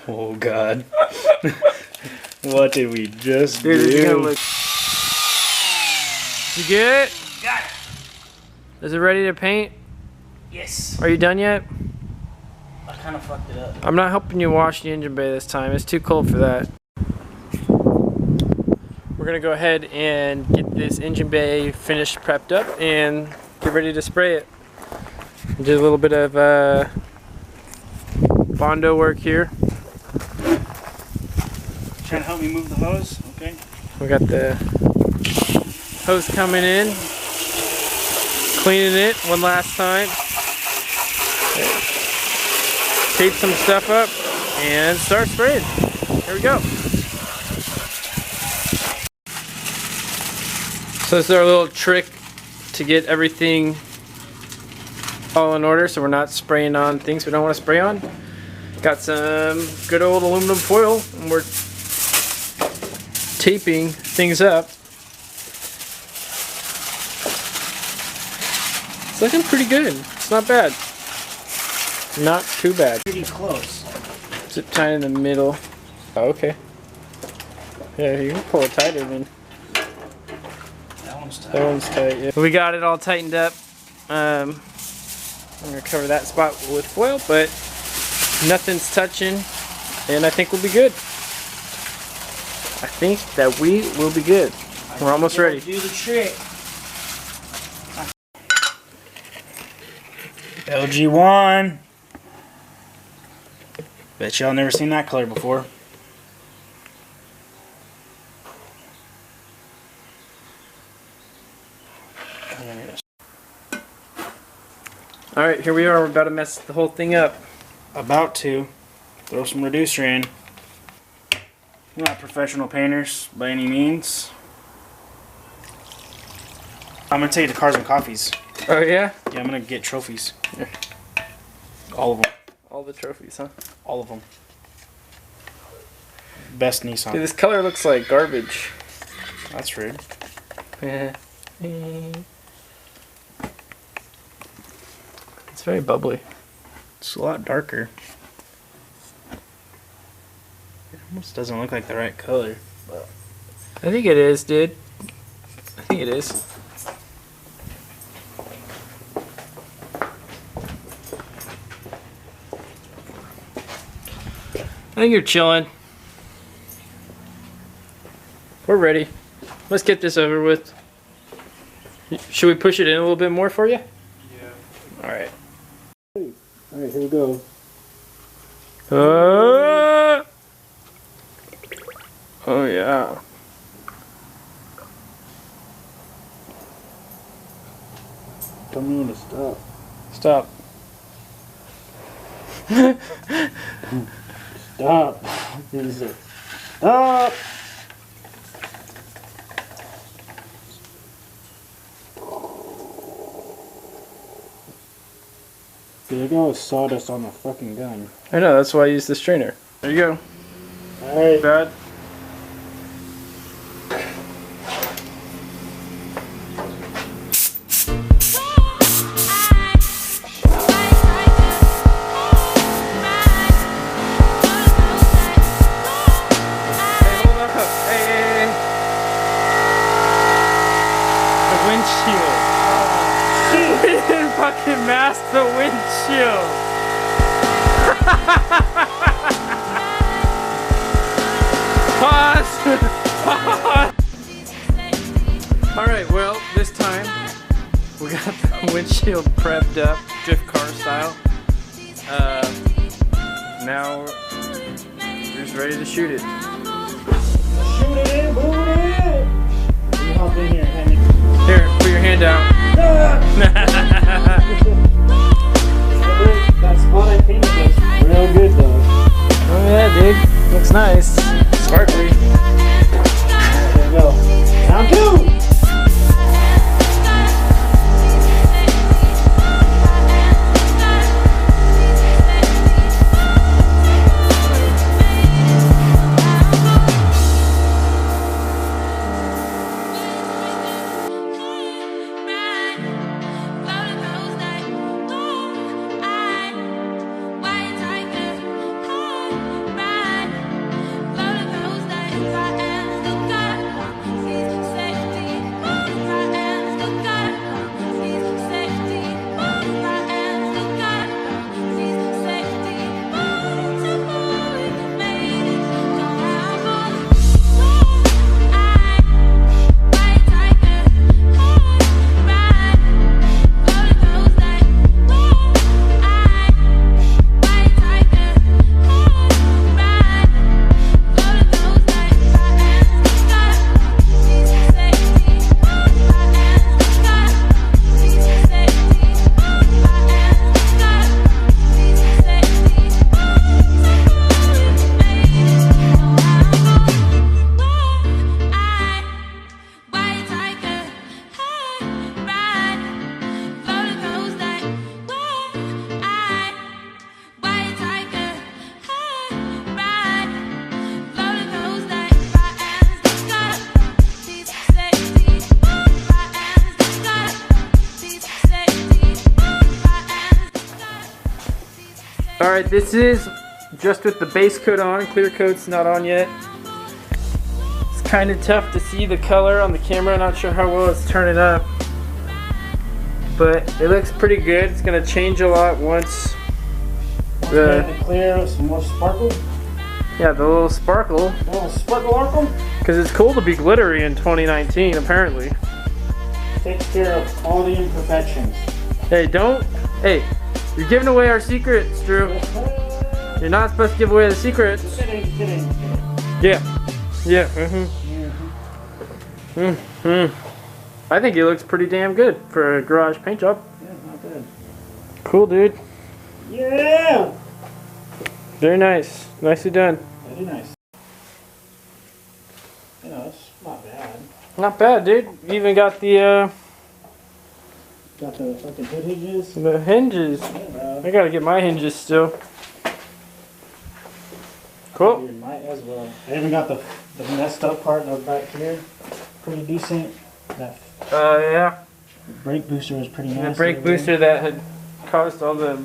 Oh God. What did we just do? You get it? Got it. Is it ready to paint? Yes. Are you done yet? I kind of fucked it up. I'm not helping you wash the engine bay this time. It's too cold for that. We're gonna go ahead and get this engine bay finished, prepped up, and get ready to spray it. Did a little bit of Bondo work here. Trying to help me move the hose? Okay. We got the hose coming in, cleaning it one last time. Tape some stuff up and start spraying. Here we go. So this is our little trick to get everything all in order so we're not spraying on things we don't want to spray on. Got some good old aluminum foil and we're taping things up. It's looking pretty good. It's not bad. Not too bad. Pretty close. Zip tie in the middle. Oh, okay. Yeah, you can pull it tighter then. That one's tight. That one's tight, yeah. We got it all tightened up. I'm gonna cover that spot with foil, but nothing's touching, and I think we'll be good. I think that we will be good. We're almost ready. Do the trick. LG1. Bet y'all never seen that color before. Alright, here we are. We're about to mess the whole thing up. About to. Throw some reducer in. We're not professional painters by any means. I'm going to take you to Cars and Coffees. Oh yeah? Yeah, I'm going to get trophies. Here. All of them. All the trophies, huh? All of them. Best Nissan. Dude, this color looks like garbage. That's rude. Yeah. It's very bubbly. It's a lot darker. It almost doesn't look like the right color. But I think it is, dude. I think it is. I think you're chilling. We're ready. Let's get this over with. Should we push it in a little bit more for you? yeah. Alright. Alright, here we go. Oh yeah. Tell me when to stop. Stop. Stop. Stop. There goes sawdust on the fucking gun. I know, that's why I use the strainer. There you go. Alright. Bad. Fucking mask the windshield. Pause. Alright, well, this time we got the windshield prepped up, drift car style. Now we're just ready to shoot it. Shoot it in, move it in. You hop in here, Henry. Here, put your hand out. That spot I painted was real good though. Oh yeah, dude. Looks nice. Sparkly. There we go. Round two! Alright, this is just with the base coat on. Clear coat's not on yet. It's kind of tough to see the color on the camera. Not sure how well it's turning up. But it looks pretty good. It's going to change a lot once the clear, some more sparkle. Yeah, the little sparkle. Little sparkle. Because it's cool to be glittery in 2019, apparently. Takes care of all the imperfections. Hey, don't. Hey, you're giving away our secrets, Drew. You're not supposed to give away the secrets. Kidding. Yeah. Yeah. I think it looks pretty damn good for a garage paint job. Yeah, not bad. Cool, dude. Yeah. Very nice. Nicely done. Very nice. You know, it's not bad. Not bad, dude. You even got the Got the fucking hood hinges. the hinges. Yeah, I gotta get my hinges still. Cool. You might as well. I even got the messed up part of back here. Pretty decent. That Yeah. brake booster was pretty nasty. The brake booster that had caused all the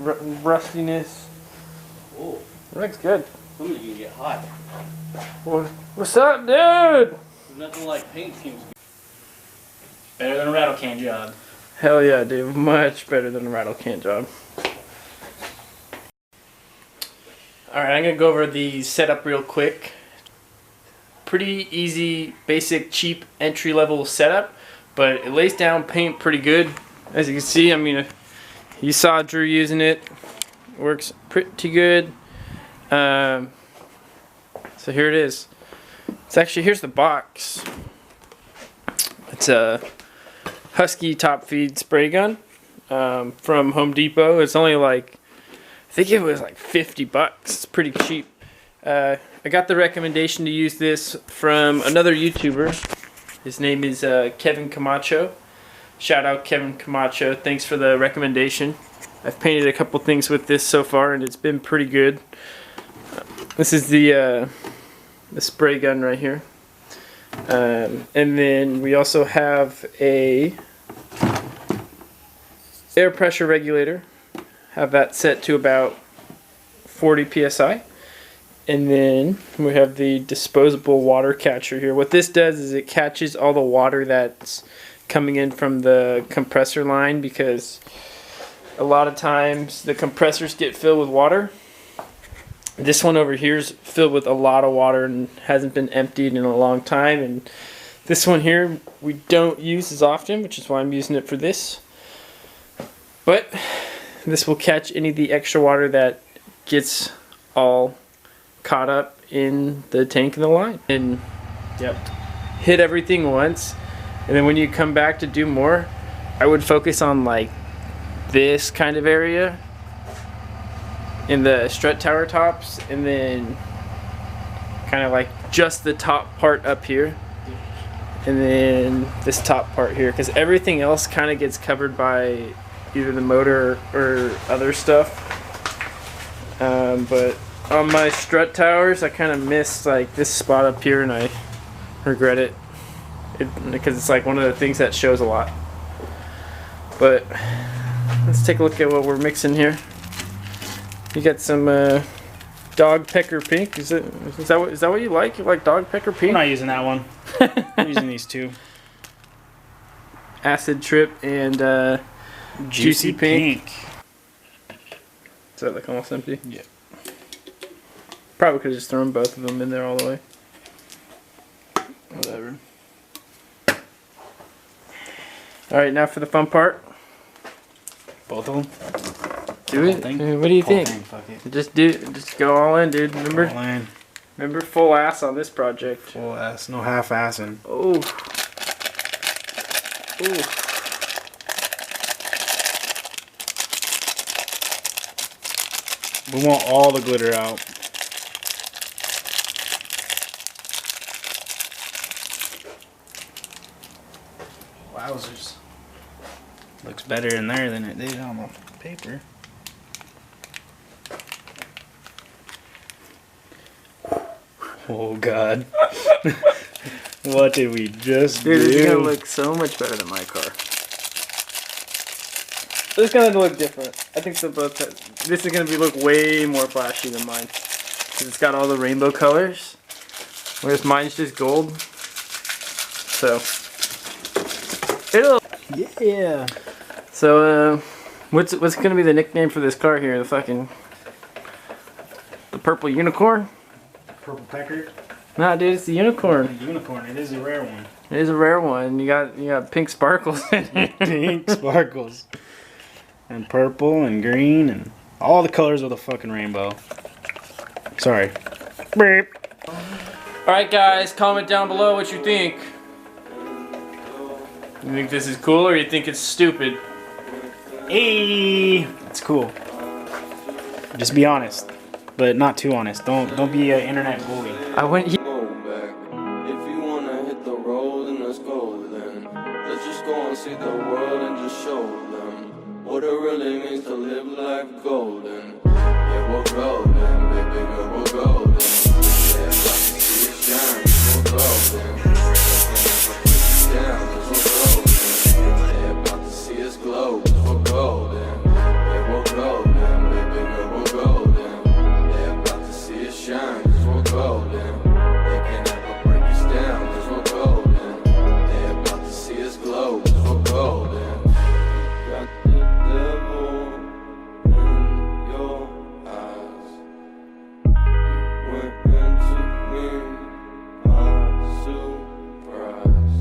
rustiness. Oh, Looks good. somebody's gonna get hot. What's up, dude? There's nothing like paint schemes. Better than a rattle can job. Hell yeah, dude. Much better than a rattle can job. Alright, I'm going to go over the setup real quick. Pretty easy, basic, cheap, entry-level setup, but it lays down paint pretty good. As you can see, I mean, you saw Drew using it. Works pretty good. So here it is. It's actually, here's the box. It's a Husky top feed spray gun from Home Depot. It's only like, I think it was like 50 bucks. It's pretty cheap. I got the recommendation to use this from another YouTuber. His name is Kevin Camacho. Shout out Kevin Camacho. Thanks for the recommendation. I've painted a couple things with this so far and it's been pretty good. This is the spray gun right here. And then we also have a air pressure regulator. Have that set to about 40 psi. And then we have the disposable water catcher here. What this does is it catches all the water that's coming in from the compressor line, because a lot of times the compressors get filled with water. This one over here is filled with a lot of water and hasn't been emptied in a long time. And this one here we don't use as often, which is why I'm using it for this. But this will catch any of the extra water that gets all caught up in the tank and the line. And yep, hit everything once. And then when you come back to do more, I would focus on like this kind of area in the strut tower tops, and then kind of like just the top part up here, and then this top part here, because everything else kind of gets covered by either the motor or other stuff. But on my strut towers I kind of missed like this spot up here, and I regret it, because it's like one of the things that shows a lot. But let's take a look at what we're mixing here. You got some dog pecker pink. Is that what you like? You like dog pecker pink? I'm not using that one. I'm using these two. Acid trip and juicy pink. Is that like almost empty? Yeah. Probably could have just thrown both of them in there all the way. Whatever. Alright, now for the fun part. Both of them? Do it. What do you think? Fuck it. Just go all in, dude. Remember? All in. Remember full ass on this project. Full ass, no half assing. Oh. Ooh. We want all the glitter out. Wowzers. Looks better in there than it did on the paper. Oh God. What did we just do? Dude, it's gonna look so much better than my car. This is gonna look different. I think they'll both. This is gonna look way more flashy than mine, because it's got all the rainbow colors, whereas mine's just gold. So it'll. Yeah. So what's gonna be the nickname for this car here? The purple unicorn? Purple pecker. Nah, dude, it's the unicorn. Unicorn. It is a rare one. It is a rare one. You got pink sparkles in it. Pink sparkles. And purple and green and all the colors of the fucking rainbow. Sorry. Beep. Alright guys, comment down below what you think. You think this is cool or you think it's stupid? Hey, it's cool. Just be honest, but not too honest. Don't be an internet bully. I went. If you wanna hit the road, then let's go then. Let's just go and see the world and just show them what it really means to live life golden. Yeah, we're golden, baby girl, we're golden. Yeah, about to see it shine, we're golden. Down, 'cause we're golden. Yeah, about to see us glow, 'cause we're golden. Yeah, we're golden, baby girl, we're golden. Yeah, about to see us shine, 'cause we're golden. They can't ever break us down, 'cause we're golden. They about to see us glow, 'cause we're golden. Got the devil in your eyes. Went into me by surprise.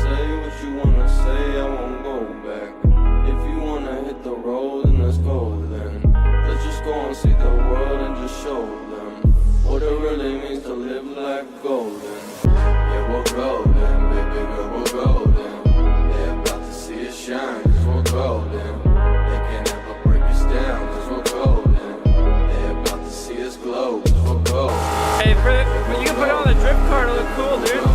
Say what you wanna say, I won't go back. If you wanna hit the road, then let's go then. Let's just go and see the world and just show them what it really means to live life golden. Yeah, we're golden, baby girl, we're golden. They're about to see us shine, 'cause we're golden. They can't ever break us down, 'cause we're golden. They're about to see us glow, 'cause we're golden. Hey, you can put on the drift car to look cool, dude.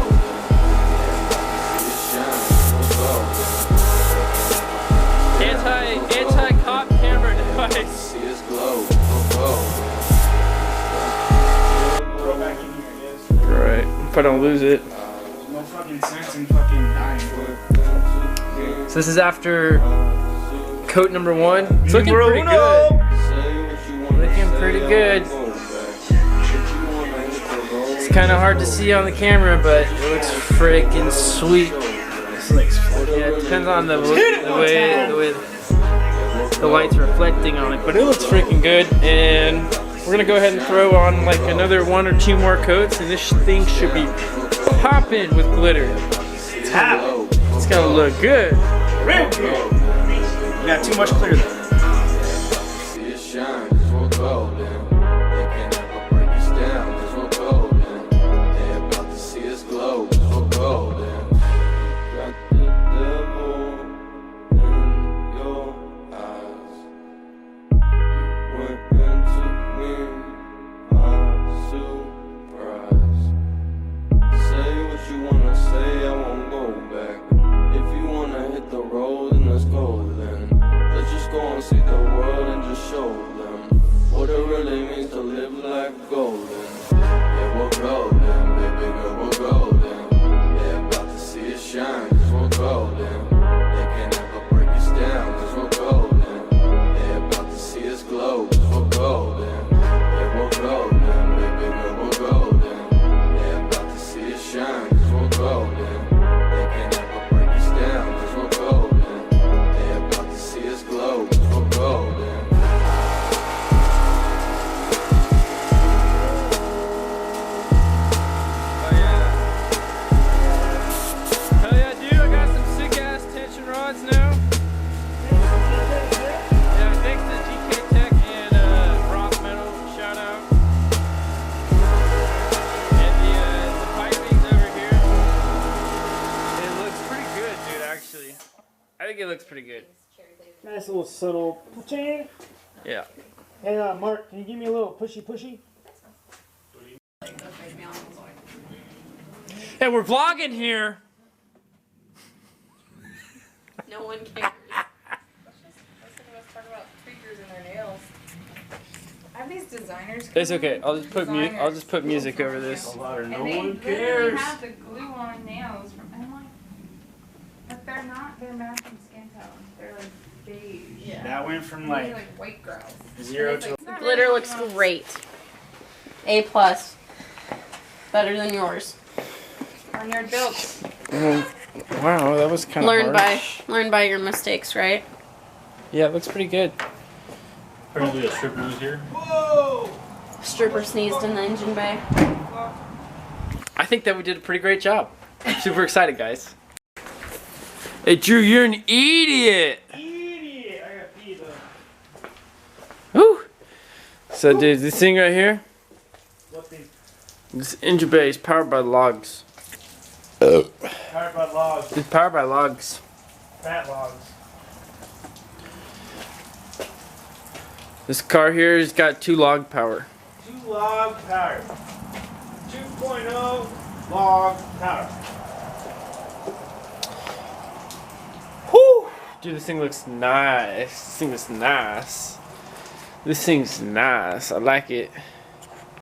Anti-cop camera device. See us glow, we're golden. Throw back in here, I guess. Right. If I don't lose it. There's no fucking sense in fucking dying. So this is after coat number 1. It's looking pretty good. Looking pretty good. It's kind of hard to see on the camera, but it looks freaking sweet. Yeah, it depends on the way the light's reflecting on it, but it looks freaking good. And we're gonna go ahead and throw on like another 1 or 2 more coats, and this thing should be popping with glitter. It's gonna look good. Real good. You got too much clear though. See us shine, 'cause we're golden. They can't ever break us down, 'cause we're golden. They're about to see us glow, 'cause we're golden. Got the devil in your eyes. Went into me by surprise. Say what you wanna say, I won't go back. If you wanna hit the road, then let's go then. Let's just go and see the world and just show them what it really means to live life golden. Yeah, we're golden, baby girl, we're golden. They're about to see us shine, 'cause we're golden. They can't ever break us down, 'cause we're golden. They're about to see us glow, 'cause we're golden. Yeah, we're golden, baby girl, we're golden. They're about to see us shine, 'cause we're golden. They can't ever break us down, 'cause we're golden. They're about to see us glow, 'cause we're golden. Hell yeah, dude, I got some sick ass tension rods now. Yeah, thanks to GK Tech and Roth Metals, shout out. And the piping's over here. It looks pretty good, dude, actually. I think it looks pretty good. Nice little subtle pushing. Yeah. Hey, Mark, can you give me a little pushy? Hey, we're vlogging here. No one cares. Listen to us talk about tweakers and their nails. I have these designers. It's okay. I'll just put music over this. And they literally have the glue on nails from. I'm like, but they're not. They're matching skin tones. They're like beige. Yeah. That went from Like, like white grass. 0 It's to. like- Glitter looks great. A+. Better than yours. Barnyard built. Wow, that was kind of Learn by your mistakes, right? Yeah, it looks pretty good. Probably a stripper was here. Stripper sneezed in the engine bay. I think that we did a pretty great job. I'm super excited, guys. Hey, Drew, you're an idiot. Idiot! I got pee though. Woo. So, dude, this thing right here, What thing? this engine bay is powered by logs. Powered by logs. It's powered by logs. Fat logs. This car here has got 2 log power. 2 log power. 2.0 log power. Whoo! Dude, this thing looks nice. This thing is nice. This thing's nice. I like it.